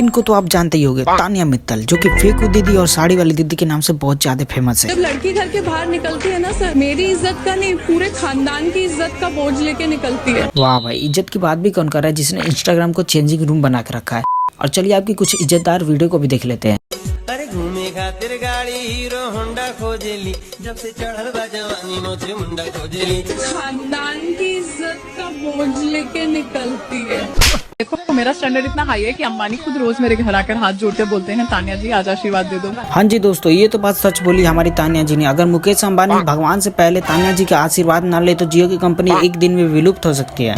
जब लड़की घर के बाहर निकलती है ना सर, मेरी इज्जत का नहीं, पूरे खानदान की इज्जत का बोझ लेके निकलती है। वाह भाई, इज्जत की बात भी कौन कर रहा है जिसने इंस्टाग्राम को चेंजिंग रूम बना के रखा है। और चलिए आपकी कुछ इज्जतदार वीडियो को भी देख लेते हैं। अरे घूमे खातिर गाड़ी हीरो होंडा खोजेली, जब से चढ़ल बा जवानी मोचे मुंडा खोजेली। खानदान की इज्जत का बोझ लेके निकलती है। देखो मेरा स्टैंडर्ड इतना हाई है कि अंबानी खुद रोज मेरे घर आकर हाथ जोड़ते बोलते हैं, तानिया जी आज आशीर्वाद दे दो। हाँ जी दोस्तों, ये तो बात सच बोली हमारी तानिया जी ने। अगर मुकेश अंबानी भगवान से पहले तानिया जी का आशीर्वाद न ले तो जियो की कंपनी एक दिन में विलुप्त हो सकती है।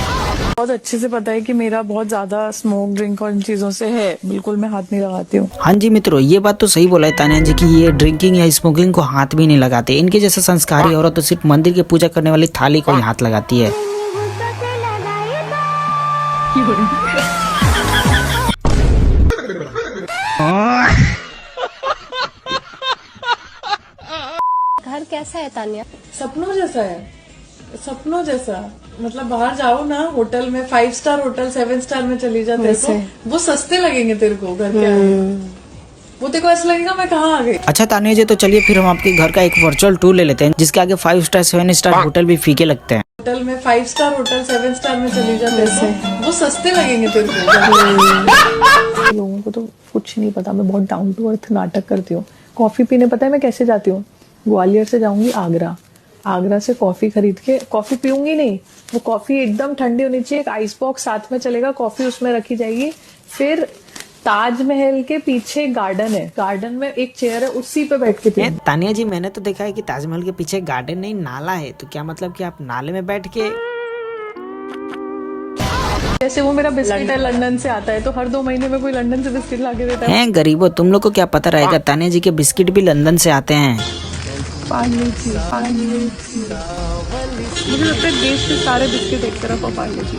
बहुत अच्छे से पता है कि मेरा बहुत ज्यादा स्मोक ड्रिंक और इन चीजों से है, बिल्कुल मैं हाथ नहीं लगाती हूँ। हाँ जी मित्रों, ये बात तो सही बोला है तानिया जी की ये ड्रिंकिंग या स्मोकिंग को हाथ भी नहीं लगाते। इनके जैसे संस्कारी औरत तो सिर्फ मंदिर की पूजा करने वाली थाली को ही हाथ लगाती है। घर कैसा है तानिया? सपनों जैसा है, सपनों जैसा। मतलब बाहर जाओ ना होटल में, 5 स्टार होटल 7 स्टार में चली जाते तो वो सस्ते लगेंगे तेरे को घर के वो तेरे को ऐसा लगेगा मैं कहाँ आ गई। अच्छा तानिया जी, तो चलिए फिर हम आपके घर का एक वर्चुअल टूर ले लेते हैं जिसके आगे 5 स्टार 7 स्टार होटल भी फीके लगते हैं। होटल में 5 स्टार होटल 7 स्टार में चली जाते तो वो सस्ते लगेंगे तेरे को। लोगों को तो कुछ नहीं पता, मैं बहुत डाउन टू अर्थ नाटक करती हूँ। कॉफी पीने पता है मैं कैसे जाती हूँ? ग्वालियर से जाऊंगी आगरा, आगरा से कॉफी खरीद के, कॉफी पीऊंगी नहीं, वो कॉफी एकदम ठंडी होनी चाहिए, एक आइस बॉक्स साथ में चलेगा, कॉफी उसमें रखी जाएगी। फिर ताजमहल के पीछे गार्डन है, गार्डन में एक चेयर है, उसी पे बैठ के पीऊंगी। तानिया जी, मैंने तो देखा है कि ताजमहल के पीछे गार्डन नहीं नाला है, तो क्या मतलब कि आप नाले में बैठ के? जैसे वो मेरा बिस्किट है लंदन से आता है, तो हर 2 महीने में कोई लंदन से बिस्किट ला के देता है। हैं गरीबो, तुम लोग को क्या पता रहेगा, तानिया जी के बिस्किट भी लंदन से आते हैं। मुझे लगता है देश के सारे बिस्किट एक तरफ और पार्ले जी।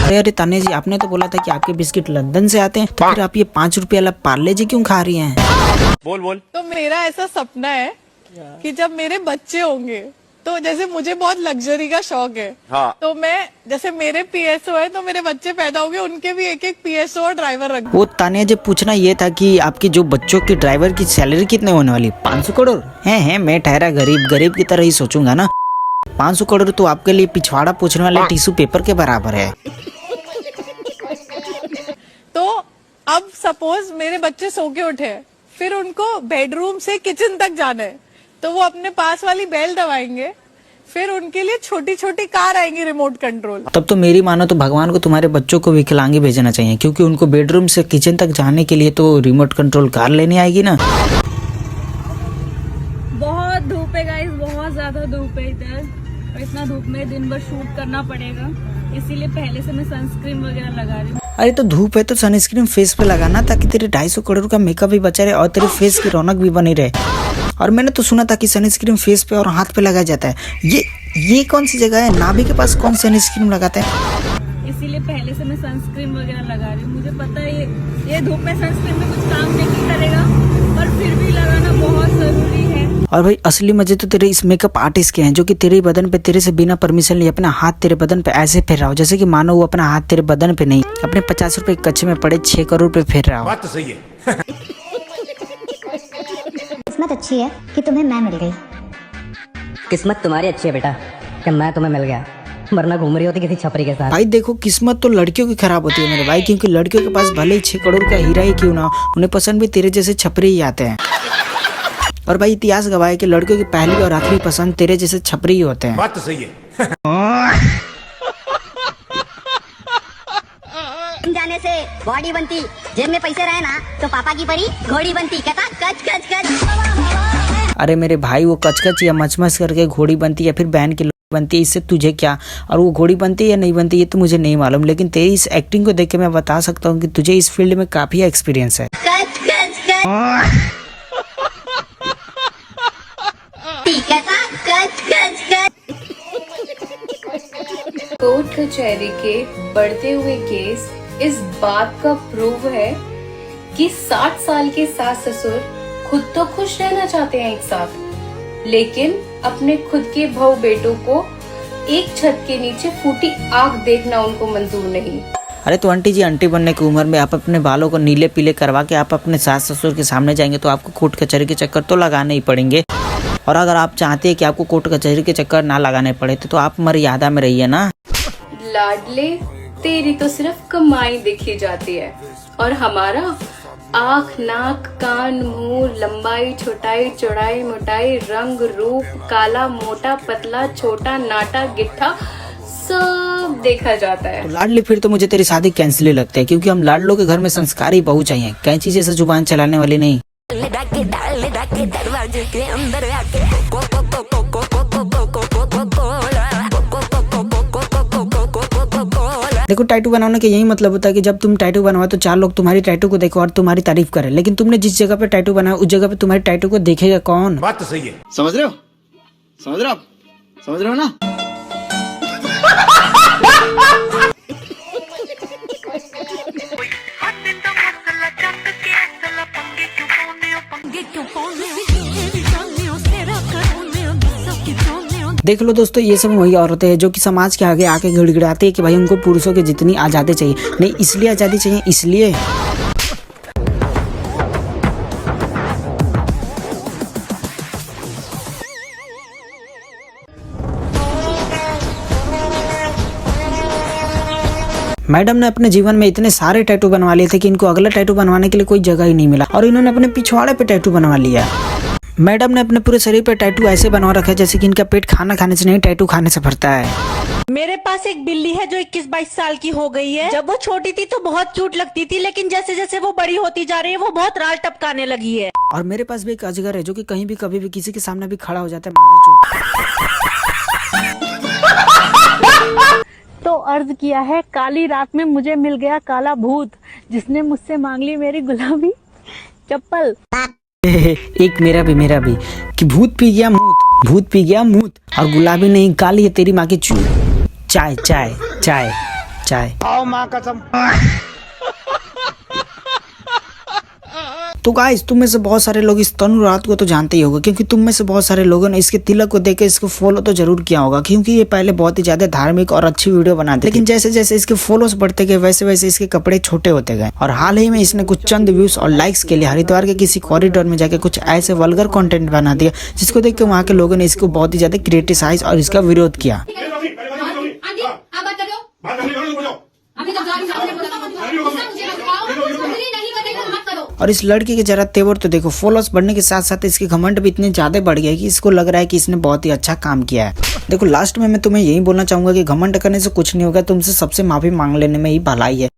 अरे तानिया जी, आपने तो बोला था कि आपके बिस्किट लंदन से आते हैं, तो फिर आप ये 5 रुपए वाला पार्ले जी क्यों खा रही हैं? बोल। तो मेरा ऐसा सपना है कि जब मेरे बच्चे होंगे तो जैसे मुझे बहुत लग्जरी का शौक है, तो मैं जैसे मेरे पीएसओ है तो मेरे बच्चे पैदा होंगे उनके भी एक पीएसओ और ड्राइवर रख। वो तानिया जी, पूछना ये था कि आपकी जो बच्चों की ड्राइवर की सैलरी कितने होने वाली? 500 करोड़ है? मैं ठहरा गरीब की तरह ही सोचूंगा ना। 500 करोड़ तो आपके लिए पिछवाड़ा पूछने वाले टिश्यू पेपर के बराबर है। तो अब सपोज मेरे बच्चे सो के उठे, फिर उनको बेडरूम से किचन तक जाना है, तो वो अपने पास वाली बेल दबाएंगे, फिर उनके लिए छोटी छोटी कार आएंगी रिमोट कंट्रोल। तब तो मेरी मानो तो भगवान को तुम्हारे बच्चों को विकलांगी भेजना चाहिए, क्योंकि उनको बेडरूम से किचन तक जाने के लिए तो रिमोट कंट्रोल कार लेनी आएगी ना। बहुत धूप है गाइस, बहुत ज्यादा धूप है इधर, और इतना धूप में दिन भर शूट करना पड़ेगा, इसीलिए पहले से मैं सनस्क्रीन वगैरह लगा रही हूँ। अरे तो धूप है तो सनस्क्रीन फेस पे लगाना, ताकि तेरे 250 करोड़ का मेकअप भी बचा रहे और तेरे फेस की रौनक भी बनी रहे। और मैंने तो सुना था कि सनस्क्रीन फेस पे और हाथ पे लगाया जाता है। ये कौन सी जगह है? नाभि के पास कौन सनस्क्रीन लगाता है? इसीलिए पहले से मैं सनस्क्रीन वगैरह लगा रही हूँ। मुझे पता है ये धूप में सनस्क्रीन में कुछ काम नहीं करेगा, पर फिर भी लगाना बहुत जरूरी है। और भाई असली मजे तो तेरे इस मेकअप आर्टिस्ट के हैं, जो कि तेरे बदन पे तेरे से बिना परमिशन लिए अपना हाथ तेरे बदन पे ऐसे फेर रहा हो, जैसे कि मानो वो अपना हाथ तेरे बदन पे नहीं, अपने 50 रुपए कच्चे में पड़े 6 करोड़ पे फेर रहा हो। बात तो सही है। किस्मत अच्छी है कि तुम्हें मैं मिल गई। किस्मत तुम्हारी अच्छी है बेटा कि मैं तुम्हें मिल गया, वरना घूम रही होती किसी छपरी के साथ। भाई देखो, किस्मत तो लड़कियों की खराब होती है मेरे भाई, क्योंकि लड़कियों के पास भले ही 6 करोड़ का हीरा ही क्यों ना हो, उन्हें पसंद भी तेरे जैसे छपरी ही आते हैं। और भाई इतिहास गवाह है कि लड़कियों की पहली और आखिरी पसंद तेरे जैसे छपरी ही होते हैं। बात तो सही है। जाने से बॉडी बनती, जेब में पैसे रहे ना तो पापा की परी घोड़ी बनती। कहता कच कच कच। अरे मेरे भाई, वो कचकच या मचमच करके घोड़ी बनती या फिर बहन की बनती है, इससे तुझे क्या? और वो घोड़ी बनती है या नहीं बनती ये तो मुझे नहीं मालूम, लेकिन तेरी इस एक्टिंग को देख के मैं बता सकता हूँ कि तुझे इस फील्ड में काफी एक्सपीरियंस है। कच कच कच। कहता कच कच कच। कोर्ट कचहरी के बढ़ते हुए केस इस बात का प्रूव है कि 60 साल के सास ससुर खुद तो खुश रहना चाहते हैं एक साथ, लेकिन अपने खुद के बहू बेटों को एक छत के नीचे फूटी आग देखना उनको मंजूर नहीं। अरे तो आंटी जी, आंटी बनने की उम्र में आप अपने बालों को नीले पीले करवा के आप अपने सास ससुर के सामने जाएंगे तो आपको कोर्ट कचहरी के चक्कर तो लगाने ही पड़ेंगे। और अगर आप चाहते हैं कि आपको कोर्ट कचहरी के चक्कर ना लगाने पड़े तो आप मर्यादा में रहिए ना। लाडले, तेरी तो सिर्फ कमाई देखी जाती है और हमारा आँख नाक कान मुंह लंबाई छोटाई चौड़ाई मोटाई रंग रूप काला मोटा पतला छोटा नाटा गिट्ठा सब देखा जाता है। तो लाडली, फिर तो मुझे तेरी शादी कैंसिल ही लगती है, क्योंकि हम लाडलों के घर में संस्कारी बहू चाहिए, कैंची जैसे जुबान चलाने वाली नहीं। देखो, टैटू बनाने का यही मतलब होता है कि जब तुम टैटू बनवाओ तो 4 लोग तुम्हारी टैटू को देखो और तुम्हारी तारीफ करें, लेकिन तुमने जिस जगह पे टैटू बनाया उस जगह पे तुम्हारी टैटू को देखेगा कौन? बात तो सही है। समझ रहे हो? समझ रहे हो आप? समझ रहे हो ना? देख लो दोस्तों, ये सब वही औरतें हैं जो कि समाज के आगे आके गिड़गिड़ाती है कि भाई उनको पुरुषों की जितनी आज़ादी चाहिए। नहीं, इसलिए आज़ादी चाहिए, इसलिए मैडम ने अपने जीवन में इतने सारे टैटू बनवा लिए थे कि इनको अगला टैटू बनवाने के लिए कोई जगह ही नहीं मिला और इन्होंने अपने पिछवाड़े पे टैटू बनवा लिया। मैडम ने अपने पूरे शरीर पे टैटू ऐसे बनवा रखा है जैसे कि इनका पेट खाना खाने से नहीं, टैटू खाने से भरता है। मेरे पास एक बिल्ली है जो 21-22 साल की हो गई है। जब वो छोटी थी तो बहुत क्यूट लगती थी, लेकिन जैसे जैसे वो बड़ी होती जा रही है वो बहुत राल टपकाने लगी है। और मेरे पास भी एक अजगर है जो कि कहीं भी कभी भी किसी के सामने भी खड़ा हो जाता है, मारा चोट। तो अर्ज किया है, काली रात में मुझे मिल गया काला भूत जिसने मुझसे मांग ली मेरी गुलाबी चप्पल। एक मेरा भी कि भूत पी गया मूत और गुलाबी नहीं काली है तेरी माँ की चू। चाय चाय चाय चाय। आओ माँ कसम। तो गाइस, तुम में से बहुत सारे लोग इस तनु रात को तो जानते ही होगा, क्योंकि तुम में से बहुत सारे लोगों ने इसके तिलक को देख के इसको फॉलो तो जरूर किया होगा, क्योंकि ये पहले बहुत ही ज्यादा धार्मिक और अच्छी वीडियो बनाते, लेकिन जैसे जैसे इसके फॉलोअर्स बढ़ते गए वैसे वैसे इसके कपड़े छोटे होते गए। और हाल ही में इसने कुछ चंद व्यूज और लाइक्स के लिए हरिद्वार के किसी कॉरिडोर में जाके कुछ ऐसे वल्गर कंटेंट बना दिया, जिसको देख के वहाँ के लोगों ने इसको बहुत ही ज्यादा क्रिटिसाइज और इसका विरोध किया। और इस लड़की के जरा तेवर तो देखो, फॉलोअर्स बढ़ने के साथ साथ इसके घमंड भी इतने ज्यादा बढ़ गए कि इसको लग रहा है कि इसने बहुत ही अच्छा काम किया है। देखो, लास्ट में मैं तुम्हें यही बोलना चाहूंगा कि घमंड करने से कुछ नहीं होगा, तुमसे सबसे माफी मांग लेने में ही भलाई है।